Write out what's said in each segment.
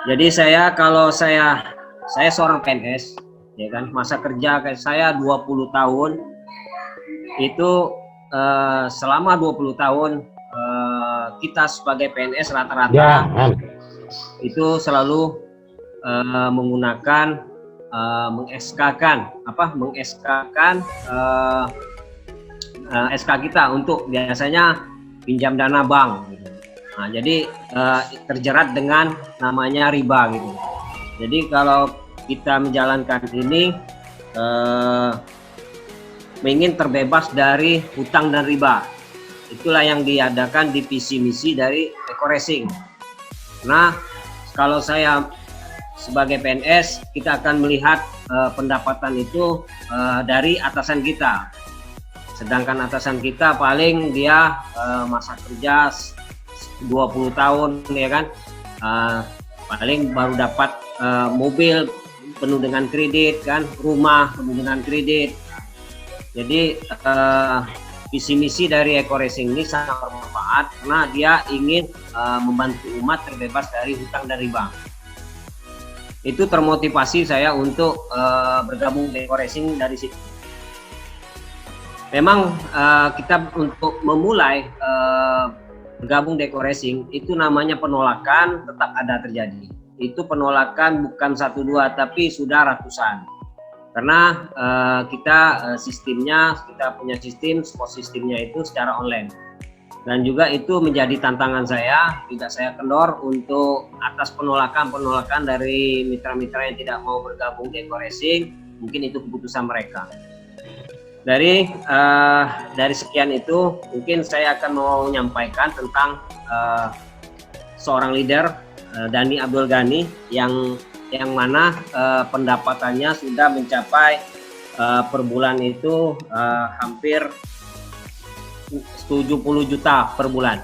Jadi saya seorang PNS, ya kan, masa kerja kayak saya 20 tahun itu, selama 20 tahun kita sebagai PNS rata-rata itu selalu menggunakan meng-SK-kan SK kita untuk biasanya pinjam dana bank gitu. Nah, jadi terjerat dengan namanya riba gitu. Jadi kalau kita menjalankan ini ingin terbebas dari hutang dan riba, itulah yang diadakan di visi misi dari Eko Racing. Nah, kalau saya sebagai PNS, kita akan melihat pendapatan itu dari atasan kita. Sedangkan atasan kita paling dia masa kerja 20 tahun, ya kan, paling baru dapat mobil penuh dengan kredit, kan, rumah penuh dengan kredit. Jadi visi misi dari Eko Racing ini sangat bermanfaat karena dia ingin membantu umat terbebas dari hutang dan riba. Itu termotivasi saya untuk bergabung di Eko Racing dari situ. Memang kita untuk memulai bergabung di Eko Racing itu namanya penolakan tetap ada terjadi. Itu penolakan bukan 1-2 tapi sudah ratusan. Karena kita punya sistem sport sistemnya itu secara online, dan juga itu menjadi tantangan saya, tidak saya kendor untuk atas penolakan dari mitra-mitra yang tidak mau bergabung di Eko Racing. Mungkin itu keputusan mereka. Dari sekian itu mungkin saya akan mau menyampaikan tentang seorang leader, Dhani Abdul Ghani, yang mana pendapatannya sudah mencapai per bulan itu hampir 70 juta per bulan.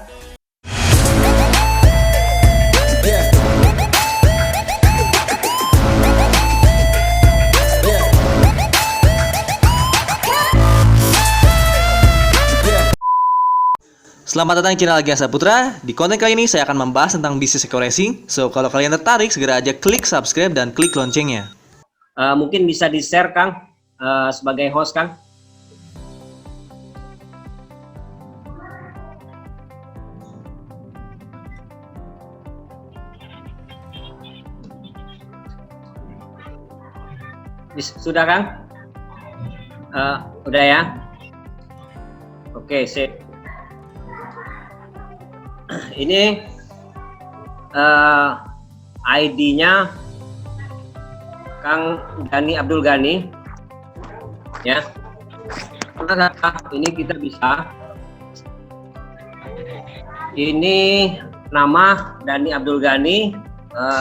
Selamat datang di channel Agi Saputra. Di konten kali ini saya akan membahas tentang bisnis Eko Racing. So, kalau kalian tertarik, segera aja klik subscribe dan klik loncengnya. Mungkin bisa di-share, Kang, sebagai host, Kang. Sudah, Kang? Udah ya? Oke, sip. Ini ID-nya Kang Dhani Abdul Ghani, ya. Ini kita bisa. Ini nama Dhani Abdul Ghani,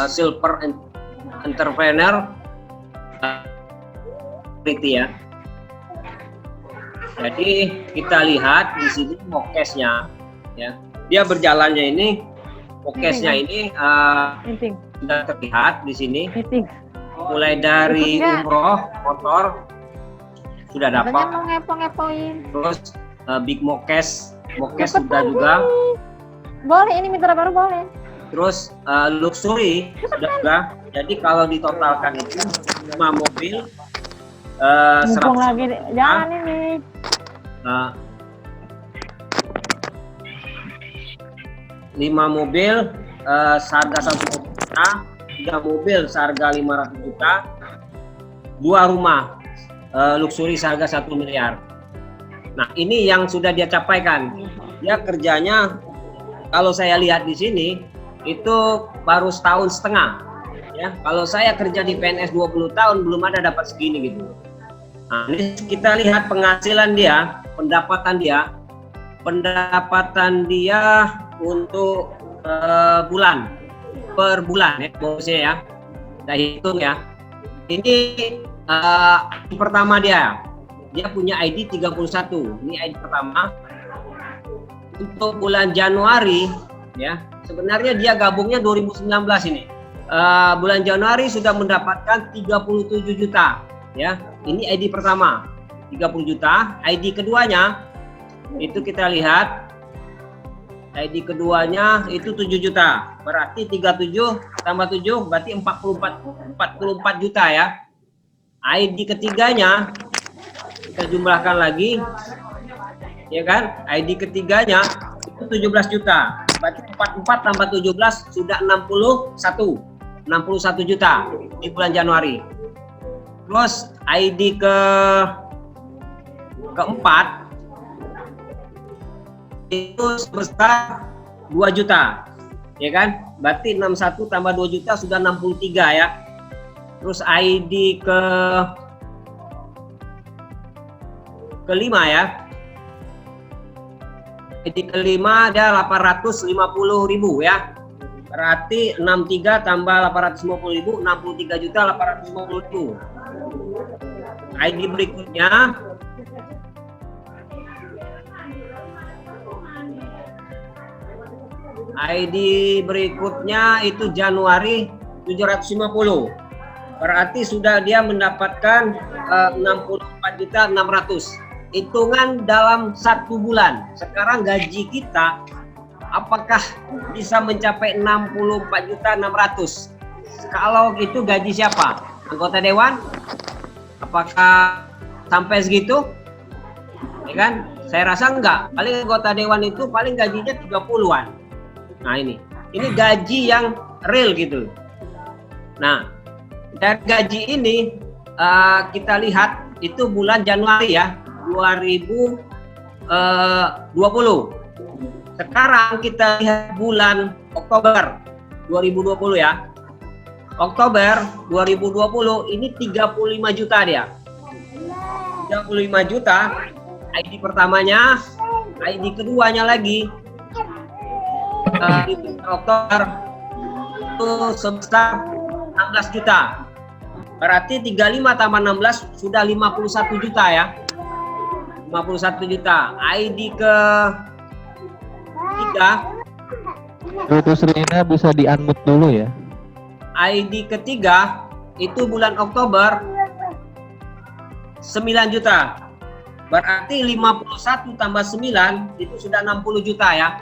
Silver Entrepreneur, ya. Jadi kita lihat di sini mokesnya, ya. Dia berjalannya ini, mokesnya ini sudah terlihat di sini. Mulai dari umroh, motor sudah dapat. Terus big mokes sudah juga. Boleh, ini mitra baru boleh. Terus luxury sudah juga. Jadi kalau ditotalkan itu 5 mobil, 100 lagi jangan ini. 5 mobil seharga 1 juta, 3 mobil seharga 500 juta, 2 rumah luxury seharga 1 miliar. Nah, ini yang sudah dia capaikan. Dia kerjanya, kalau saya lihat di sini, itu baru setahun setengah. Ya, kalau saya kerja di PNS 20 tahun belum ada dapat segini gitu. Nah, ini kita lihat penghasilan dia, pendapatan dia untuk per bulan ya, bosnya ya. Kita hitung ya. Ini pertama dia punya ID 31. Ini ID pertama. Untuk bulan Januari ya, sebenarnya dia gabungnya 2019 ini. Bulan Januari sudah mendapatkan 37 juta ya. Ini ID pertama 30 juta. ID keduanya itu kita lihat ID keduanya itu 7 juta. Berarti 37 tambah 7 berarti 44 juta ya. ID ketiganya kita jumlahkan lagi. Ya kan? ID ketiganya itu 17 juta. Berarti 44 tambah 17 sudah 61 juta di bulan Januari. Terus ID keempat itu sebesar 2 juta. Ya kan? Berarti 61 tambah 2 juta sudah 63 ya. Terus ID kelima ya. ID kelima ada 850.000 ya. Berarti 63 tambah 850.000 63.850.000. ID berikutnya itu Januari 750. Berarti sudah dia mendapatkan 64.600. Hitungan dalam 1 bulan. Sekarang gaji kita apakah bisa mencapai 64.600? Kalau itu gaji siapa? Anggota dewan? Apakah sampai segitu? Ya kan? Saya rasa enggak. Paling anggota dewan itu paling gajinya 30-an. Nah ini gaji yang real gitu. Nah, dari gaji ini kita lihat itu bulan Januari ya 2020. Sekarang kita lihat bulan Oktober 2020 ya. Oktober 2020 ini 35 juta dia. 35 juta ID pertamanya, ID keduanya lagi di Oktober itu sebesar 16 juta. Berarti 35 tambah 16 sudah 51 juta ya. 51 juta. ID ketiga. Itu Serina bisa di-unmute dulu ya. ID ketiga itu bulan Oktober 9 juta. Berarti 51 tambah 9 itu sudah 60 juta ya.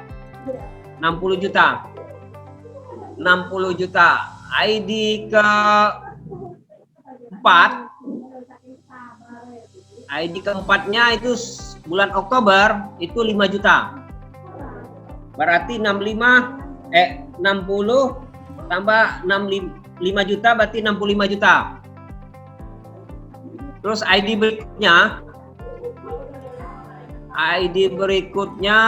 60 juta. 60 juta. ID keempatnya itu bulan Oktober itu 5 juta. Berarti 60 tambah 5 juta berarti 65 juta. Terus ID berikutnya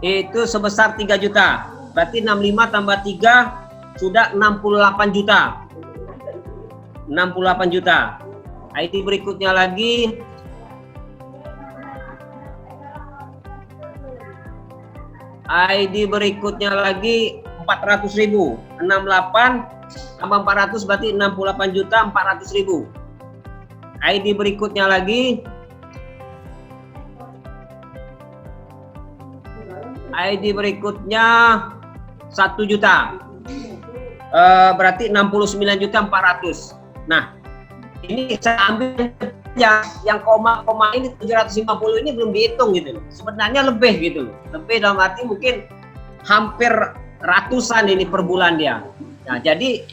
itu sebesar 3 juta. Berarti 65 tambah 3 sudah 68 juta. 68 juta. ID berikutnya lagi ID berikutnya lagi 400.000. 68 tambah 400 berarti 68 juta 400.000. ID berikutnya lagi ID berikutnya 1 juta. Berarti 69.400.000. Nah, ini saya ambil yang koma-koma ini 750 ini belum dihitung gitu loh. Sebenarnya lebih gitu loh. Lebih dalam arti mungkin hampir ratusan ini per bulan dia. Nah, jadi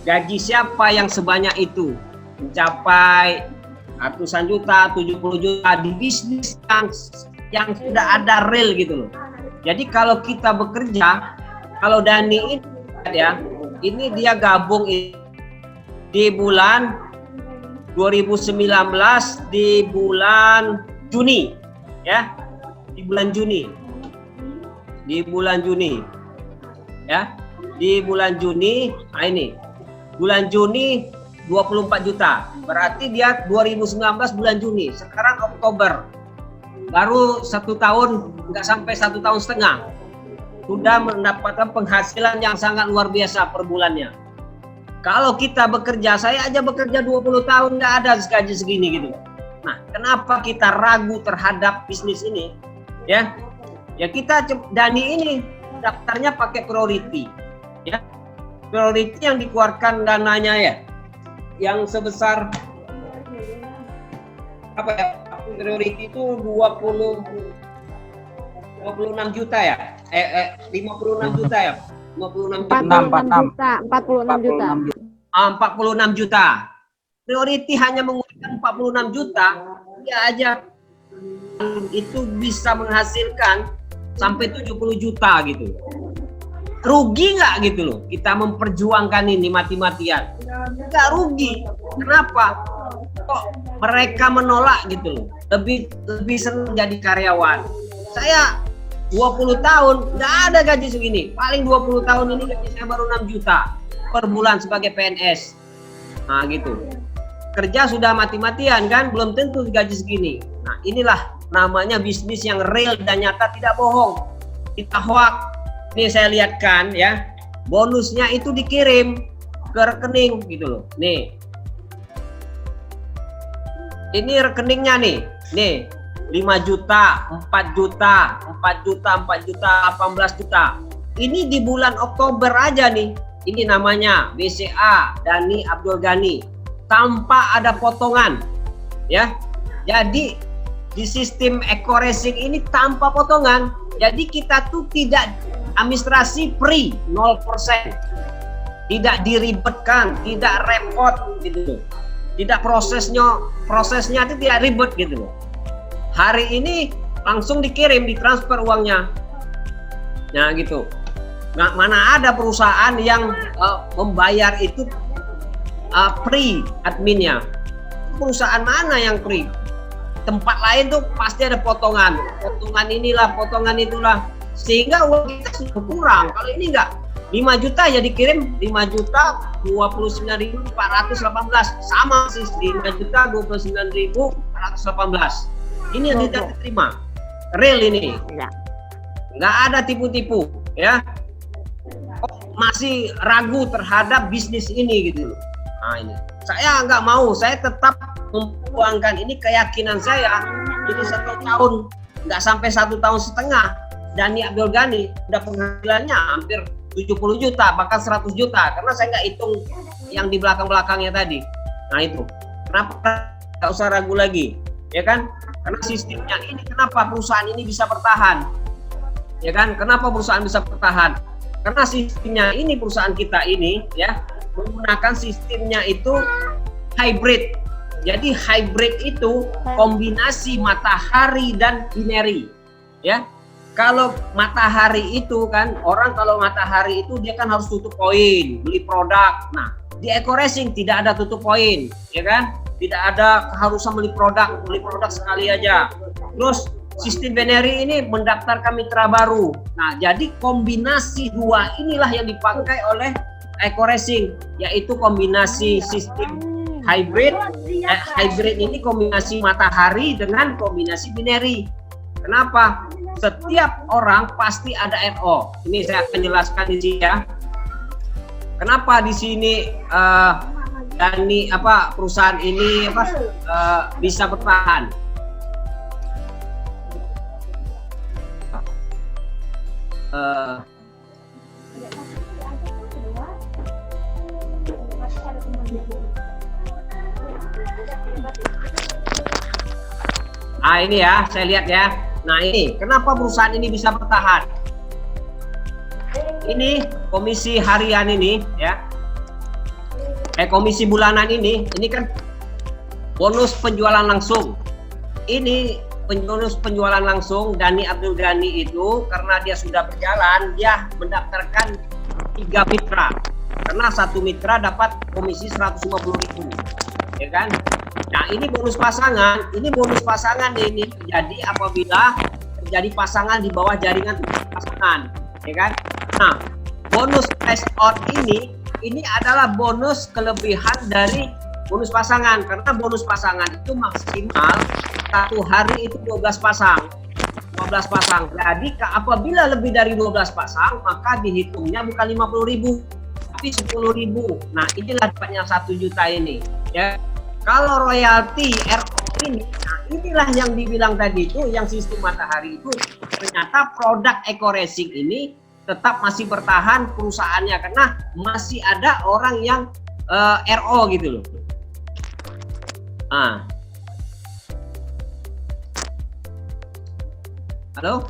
gaji siapa yang sebanyak itu? Mencapai ratusan juta, 70 juta di bisnis yang sudah ada real gitu loh. Jadi kalau kita bekerja, kalau Dani ini ya, ini dia gabung di bulan 2019 di bulan Juni ya, di bulan Juni ya, di bulan Juni. Nah ini bulan Juni 24 juta, berarti dia 2019 bulan Juni. Sekarang Oktober, baru 1 tahun, nggak sampai 1 tahun setengah sudah mendapatkan penghasilan yang sangat luar biasa per bulannya. Kalau kita bekerja, saya aja bekerja 20 tahun nggak ada gaji segini gitu. Nah, kenapa kita ragu terhadap bisnis ini? Ya, kita Dani ini daftarnya pakai priority, ya. Priority yang dikeluarkan dananya ya, yang sebesar apa ya? Priority itu 20 56 juta ya? 56 juta ya? 56 juta. 46 juta. 46 juta. 46 juta. Priority hanya menggunakan 46 juta, ya aja itu bisa menghasilkan sampai 70 juta gitu. Rugi nggak gitu loh kita memperjuangkan ini mati-matian? Nggak rugi. Kenapa? Kok mereka menolak gitu loh? Lebih senang jadi karyawan. Saya 20 tahun nggak ada gaji segini. Paling 20 tahun ini gaji saya baru 6 juta per bulan sebagai PNS. Nah gitu. Kerja sudah mati-matian kan, belum tentu gaji segini. Nah inilah namanya bisnis yang real dan nyata, tidak bohong. Kita hoak. Nih saya lihatkan ya, bonusnya itu dikirim ke rekening gitu loh. Nih, ini rekeningnya nih 5 juta, 4 juta, 4 juta, 4 juta, 18 juta. Ini di bulan Oktober aja nih. Ini namanya BCA Dhani Abdul Ghani, tanpa ada potongan ya. Jadi di sistem Eco Racing ini tanpa potongan. Jadi kita tuh tidak administrasi free 0%, tidak diribetkan, tidak repot gitu, tidak prosesnya itu tidak ribet gitu. Hari ini langsung dikirim, ditransfer uangnya. Nah gitu. Nah, mana ada perusahaan yang membayar itu free adminnya? Perusahaan mana yang free? Tempat lain tuh pasti ada potongan inilah, potongan itulah, sehingga uang kita sudah kurang. Kalau ini enggak, 5 juta ya dikirim 5 juta 29.418, sama sih 5 juta 29.418. Ini yang tidak diterima, real ini, nggak ada tipu-tipu ya. Masih ragu terhadap bisnis ini gitu loh. Nah ini saya nggak mau, saya tetap memperjuangkan ini, keyakinan saya. Ini 1 tahun, nggak sampai 1 tahun setengah, Dhani Abdul Ghani udah penghasilannya hampir 70 juta, bahkan 100 juta, karena saya nggak hitung yang di belakang-belakangnya tadi. Nah itu, kenapa nggak usah ragu lagi, ya kan? Karena sistemnya ini, kenapa perusahaan ini bisa bertahan, ya kan? Kenapa perusahaan bisa bertahan? Karena sistemnya ini, perusahaan kita ini ya menggunakan sistemnya itu hybrid. Jadi hybrid itu kombinasi matahari dan binary, ya. Kalau matahari itu kan, orang kalau matahari itu dia kan harus tutup poin, beli produk. Nah, di Eco Racing tidak ada tutup poin, ya kan? Tidak ada keharusan beli produk sekali aja. Terus sistem binary ini mendaftarkan mitra baru. Nah, jadi kombinasi dua inilah yang dipakai oleh Eco Racing, yaitu kombinasi sistem hybrid. Hybrid ini kombinasi matahari dengan kombinasi binary. Kenapa? Setiap orang pasti ada RO. Ini saya akan jelaskan di sini ya. Kenapa di sini Dhani perusahaan ini bisa bertahan? Ini ya, saya lihat ya. Nah ini, kenapa perusahaan ini bisa bertahan? Ini komisi harian ini ya, komisi bulanan ini kan bonus penjualan langsung. Ini bonus penjualan langsung Dhani Abdul Ghani itu karena dia sudah berjalan, dia mendaftarkan 3 mitra. Karena 1 mitra dapat komisi 150.000, ya kan? Nah ini bonus pasangan, ini terjadi apabila terjadi pasangan di bawah jaringan pasangan, ya kan? Nah bonus cash out ini adalah bonus kelebihan dari bonus pasangan, karena bonus pasangan itu maksimal 1 hari itu 12 pasang. Jadi apabila lebih dari 12 pasang maka dihitungnya bukan 50.000 tapi 10.000. Nah inilah dapatnya 1 juta ini ya. Kalau royalti RO ini, nah inilah yang dibilang tadi itu, yang sistem matahari itu, ternyata produk Eco Racing ini tetap masih bertahan perusahaannya karena masih ada orang yang RO gitu loh. Halo?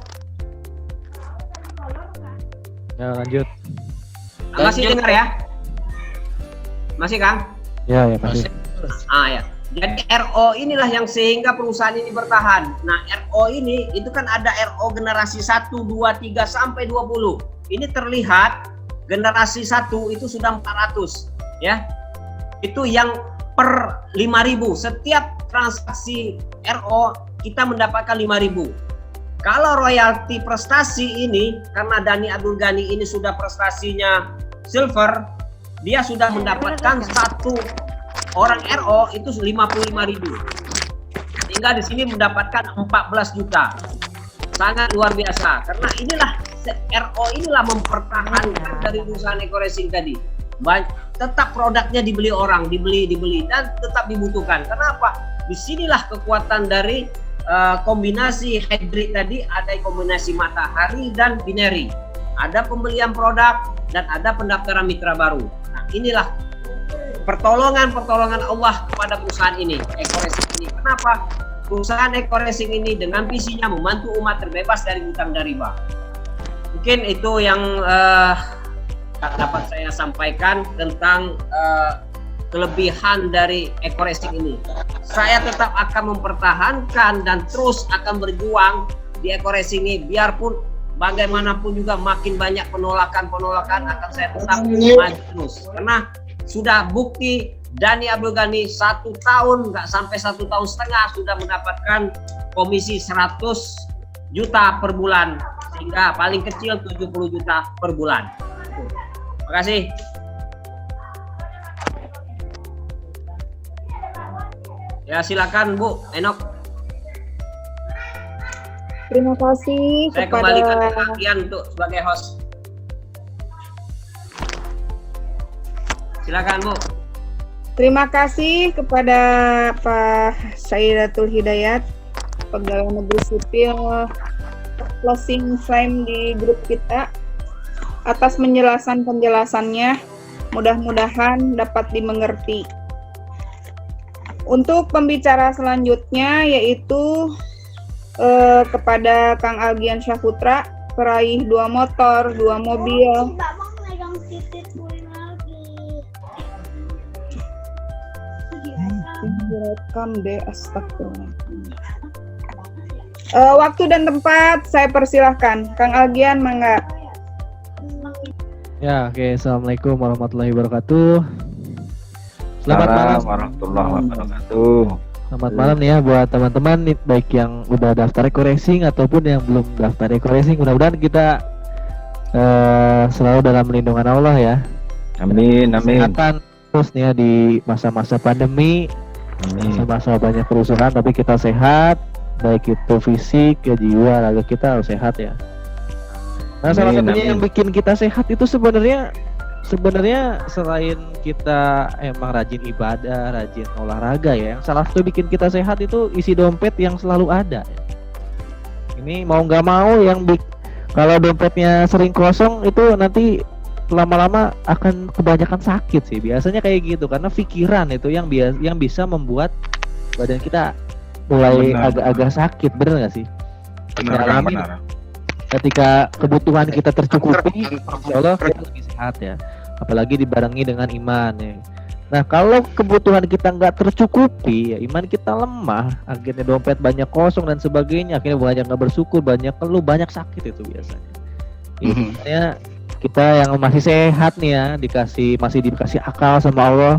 Ya, lanjut. Masih dengar ya? Masih Kang? Ya, ya masih. Ya. Jadi RO inilah yang sehingga perusahaan ini bertahan. Nah, RO ini itu kan ada RO generasi 1, 2, 3 sampai 20. Ini terlihat generasi 1 itu sudah 400 ya. Itu yang per 5.000. Setiap transaksi RO kita mendapatkan 5.000. Kalau royalti prestasi ini, karena Dhani Abdul Ghani ini sudah prestasinya silver, dia sudah mendapatkan satu orang RO itu 55.000. Sehingga di sini mendapatkan 14 juta. Sangat luar biasa. Karena inilah RO inilah mempertahankan dari perusahaan Eco Racing tadi. Tetap produknya dibeli orang, dibeli dan tetap dibutuhkan. Kenapa? Disinilah kekuatan dari kombinasi hybrid tadi, ada kombinasi matahari dan binary. Ada pembelian produk dan ada pendaftaran mitra baru. Nah, inilah pertolongan Allah kepada perusahaan ini, Eco Racing ini. Kenapa? Perusahaan Eco Racing ini dengan visinya membantu umat terbebas dari hutang dan riba. Mungkin itu yang dapat saya sampaikan tentang kelebihan dari Eco Racing ini. Saya tetap akan mempertahankan dan terus akan berjuang di Eco Racing ini, biarpun bagaimanapun juga makin banyak penolakan akan saya tetap maju terus. Karena sudah bukti Dhani Abdul Ghani 1 tahun, nggak sampai 1 tahun setengah sudah mendapatkan komisi 100 juta per bulan, sehingga paling kecil 70 juta per bulan. Terima kasih. Ya, silakan Bu Enok. Terima kasih Saya kepada kembalikan ke bagian untuk sebagai host. Silakan Bu. Terima kasih kepada Pak Saidatul Hidayat, Pegawai Negeri Sipil closing frame di grup kita, atas penjelasannya. Mudah-mudahan dapat dimengerti. Untuk pembicara selanjutnya yaitu kepada Kang Algian Syahputra, peraih 2 motor, 2 mobil. Direkam deh, astagfirullah. Waktu dan tempat saya persilahkan. Kang Algian, mangga. Ya, oke. Assalamualaikum warahmatullahi wabarakatuh. Selamat malam warahmatullahi wabarakatuh. Selamat malam nih ya buat teman-teman nih, baik yang udah daftar Eco Racing ataupun yang belum daftar Eco Racing. Mudah-mudahan kita selalu dalam lindungan Allah ya. Amin, amin. Kesehatan terus nih ya di masa-masa pandemi, masa-masa banyak kerusuhan, tapi kita sehat, baik itu fisik ya, jiwa, raga kita harus sehat ya. Nah, salah satunya yang bikin kita sehat itu sebenarnya selain kita emang rajin ibadah, rajin olahraga ya, yang salah satu bikin kita sehat itu isi dompet yang selalu ada. Ini mau nggak mau kalau dompetnya sering kosong itu nanti lama-lama akan kebanyakan sakit sih. Biasanya kayak gitu karena pikiran itu yang bisa membuat badan kita mulai agak-agak sakit, bener nggak sih? Benar. Ketika kebutuhan kita tercukupi, insya Allah kita lebih sehat ya. Apalagi dibarengi dengan iman ya. Nah, kalau kebutuhan kita nggak tercukupi, ya iman kita lemah, akhirnya dompet banyak kosong dan sebagainya, akhirnya banyak nggak bersyukur, banyak keluh, banyak sakit itu biasanya. Intinya kita yang masih sehat nih ya, masih dikasih akal sama Allah,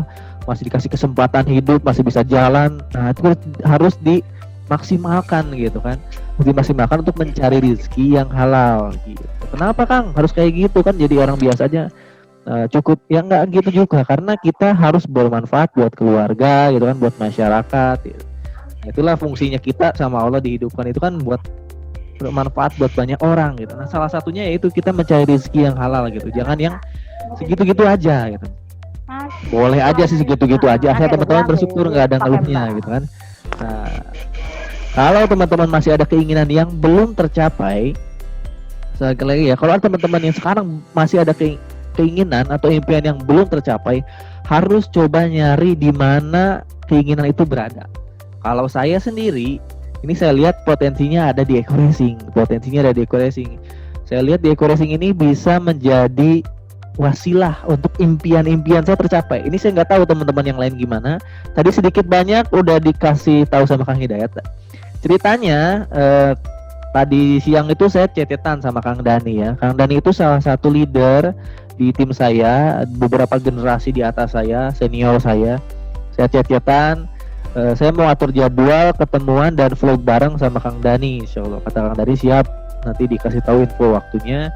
masih dikasih kesempatan hidup, masih bisa jalan. Nah, itu harus dimaksimalkan gitu kan. Dimaksimalkan untuk mencari rezeki yang halal gitu. Kenapa Kang harus kayak gitu kan, jadi orang biasa aja cukup ya? Nggak gitu juga, karena kita harus bermanfaat buat keluarga gitu kan, buat masyarakat gitu. Itulah fungsinya kita sama Allah dihidupkan itu kan, buat bermanfaat buat banyak orang gitu. Nah, salah satunya yaitu kita mencari rezeki yang halal gitu, jangan yang segitu-gitu aja gitu. Boleh aja sih segitu-gitu aja, asal teman-teman bersyukur nggak ada ngeluhnya gitu kan. Nah, kalau teman-teman masih ada keinginan yang belum tercapai, sekali lagi ya, kalau ada teman-teman yang sekarang masih ada keinginan atau impian yang belum tercapai, harus coba nyari di mana keinginan itu berada. Kalau saya sendiri, ini saya lihat potensinya ada di Eco Racing, Saya lihat di Eco Racing ini bisa menjadi wasilah untuk impian-impian saya tercapai. Ini saya nggak tahu teman-teman yang lain gimana. Tadi sedikit banyak udah dikasih tahu sama Kang Hidayat. Ceritanya tadi siang itu saya cetetan sama Kang Dani ya. Kang Dani itu salah satu leader di tim saya, beberapa generasi di atas saya, senior saya. Saya cetetan, saya mau atur jadwal ketemuan dan vlog bareng sama Kang Dani. Insya Allah kata Kang Dani siap, nanti dikasih tahu info waktunya.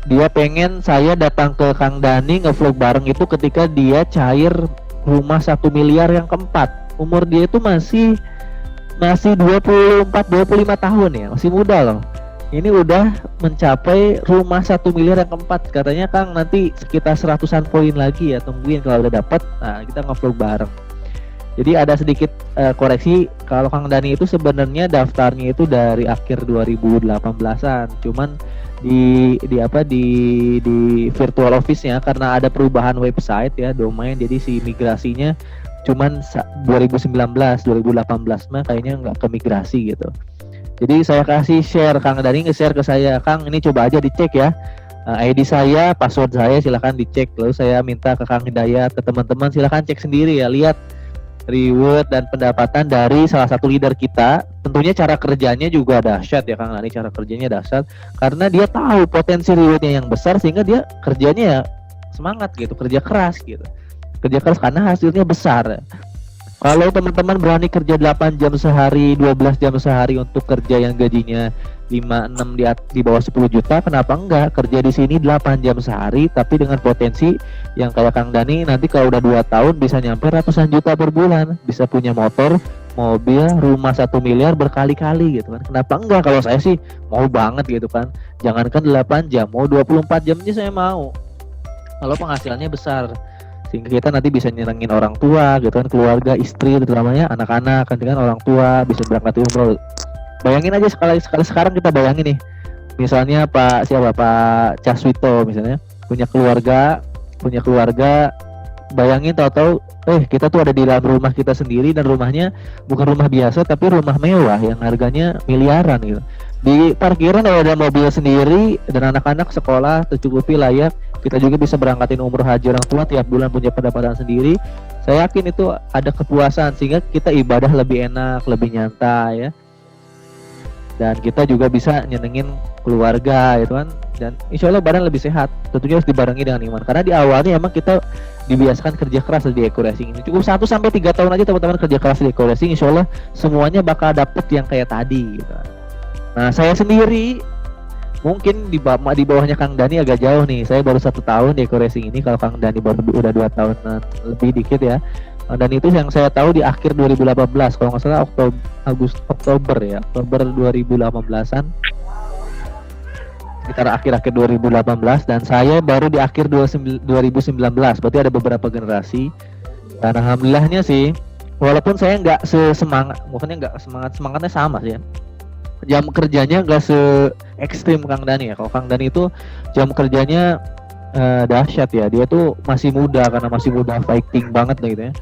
Dia pengen saya datang ke Kang Dani nge-vlog bareng itu ketika dia cair rumah 1 miliar yang keempat. Umur dia itu masih 24-25 tahun ya, masih muda loh. Ini udah mencapai rumah 1 miliar yang keempat. Katanya Kang nanti sekitar 100-an poin lagi ya, tungguin kalau udah dapat. Nah kita nge-vlog bareng. Jadi ada sedikit koreksi, kalau Kang Dani itu sebenarnya daftarnya itu dari akhir 2018-an. Cuman di virtual office-nya karena ada perubahan website ya, domain, jadi si migrasinya cuman 2019, 2018 mah kayaknya nggak ke migrasi gitu. Jadi saya kasih share, Kang Dani nge-share ke saya, Kang ini coba aja dicek ya, ID saya, password saya silahkan dicek. Lalu saya minta ke Kang Hidayat, ke teman-teman silahkan cek sendiri ya, lihat reward dan pendapatan dari salah satu leader kita. Tentunya cara kerjanya juga dahsyat ya Kang Dani, cara kerjanya dahsyat karena dia tahu potensi rewardnya yang besar sehingga dia kerjanya ya semangat gitu, kerja keras gitu. Kerja keras karena hasilnya besar. Kalau teman-teman berani kerja 8 jam sehari, 12 jam sehari untuk kerja yang gajinya 5-6 di bawah 10 juta, kenapa enggak kerja di sini 8 jam sehari tapi dengan potensi yang kayak Kang Dani nanti kalau udah 2 tahun bisa nyampe ratusan juta per bulan, bisa punya motor, mobil, rumah 1 miliar berkali-kali gitu kan. Kenapa enggak? Kalau saya sih mau banget gitu kan. Jangankan 8 jam, mau 24 jam aja saya mau. Kalau penghasilannya besar, sehingga kita nanti bisa nyenengin orang tua gitu kan, keluarga, istri, terutamanya anak-anak kan, dengan orang tua bisa berangkat umroh. Bayangin aja sekali sekarang kita bayangin nih, misalnya Pak Caswito misalnya punya keluarga, bayangin tahu-tahu kita tuh ada di dalam rumah kita sendiri dan rumahnya bukan rumah biasa tapi rumah mewah yang harganya miliaran gitu. Di parkiran ada mobil sendiri dan anak-anak sekolah tercukupi layak. Kita juga bisa berangkatin umroh haji orang tua tiap bulan, punya pendapatan sendiri. Saya yakin itu ada kepuasan sehingga kita ibadah lebih enak, lebih nyantai ya. Dan kita juga bisa nyenengin keluarga gitu kan. Dan insya Allah badan lebih sehat. Tentunya harus dibarengi dengan iman. Karena di awalnya emang kita dibiasakan kerja keras di Eco Racing ini. Cukup 1-3 tahun aja teman-teman kerja keras di Eco Racing, insya Allah semuanya bakal dapet yang kayak tadi gitu. Nah saya sendiri mungkin di bawahnya Kang Dani agak jauh nih. Saya baru 1 tahun di Eco Racing ini. Kalau Kang Dani baru udah 2 tahun lebih dikit ya. Dan itu yang saya tahu di akhir 2018, kalau nggak salah Oktober 2018-an, sekitar akhir-akhir 2018, dan saya baru di akhir 2019, berarti ada beberapa generasi. Dan alhamdulillahnya sih, walaupun saya nggak sesemangat, bukannya nggak semangatnya sama sih ya. Jam kerjanya nggak se ekstrim Kang Dani ya. Kalau Kang Dani itu jam kerjanya dahsyat ya. Dia tuh masih muda, karena masih muda, fighting banget gitu ya.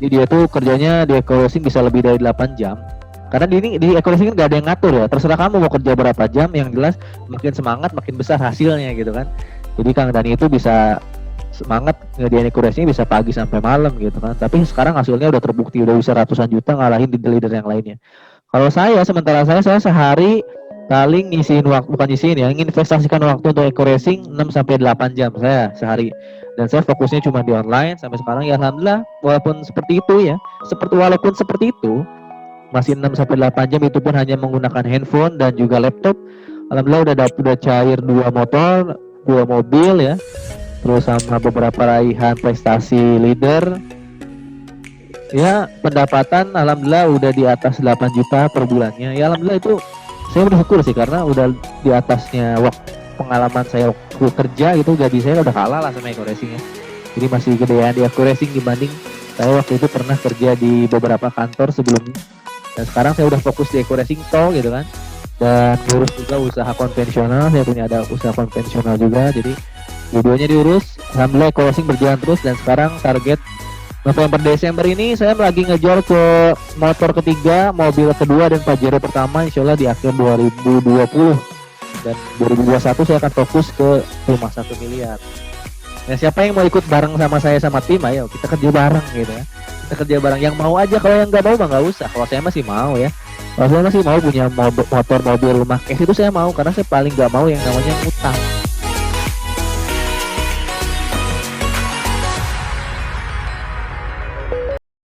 Jadi dia tuh kerjanya di Eco Racing bisa lebih dari 8 jam. Karena di Eco Racing kan nggak ada yang ngatur ya. Terserah kamu mau kerja berapa jam, yang jelas makin semangat makin besar hasilnya gitu kan. Jadi Kang Dani itu bisa semangat ngerjain Eco Racing bisa pagi sampai malam gitu kan. Tapi sekarang hasilnya udah terbukti, udah bisa ratusan juta ngalahin leader yang lainnya. Kalau sementara saya sehari paling ngisiin waktu, bukan ngisiin ya, investasikan waktu untuk Eco Racing 6-8 jam saya sehari. Dan saya fokusnya cuma di online sampai sekarang ya alhamdulillah. Walaupun seperti itu masih 6-8 jam, itu pun hanya menggunakan handphone dan juga laptop. Alhamdulillah udah cair 2 motor, 2 mobil ya. Terus sama beberapa raihan prestasi leader. Ya, pendapatan alhamdulillah udah di atas 8 juta per bulannya. Ya alhamdulillah itu saya bersyukur sih, karena udah di atasnya pengalaman saya waktu kerja gitu, gaji saya udah kalah lah sama Eco Racing ya. Jadi masih gedean di Eco Racing dibanding saya waktu itu pernah kerja di beberapa kantor sebelumnya. Dan sekarang saya udah fokus di Eco Racing Tol gitu kan. Dan ngurus juga usaha konvensional, saya punya ada usaha konvensional juga. Jadi dua-duanya diurus. Alhamdulillah Eco Racing berjalan terus, dan sekarang target November Desember ini saya lagi ngejual ke motor ketiga, mobil kedua dan Pajero pertama insya Allah di akhir 2020 dan 2021 saya akan fokus ke rumah 1 miliar. Nah siapa yang mau ikut bareng sama saya sama tim, ayo kita kerja bareng gitu ya. Kita kerja bareng, yang mau aja, kalau yang nggak mau mah nggak usah. Kalau saya masih mau ya, kalau saya masih mau punya motor mobil rumah cash itu saya mau, karena saya paling nggak mau yang namanya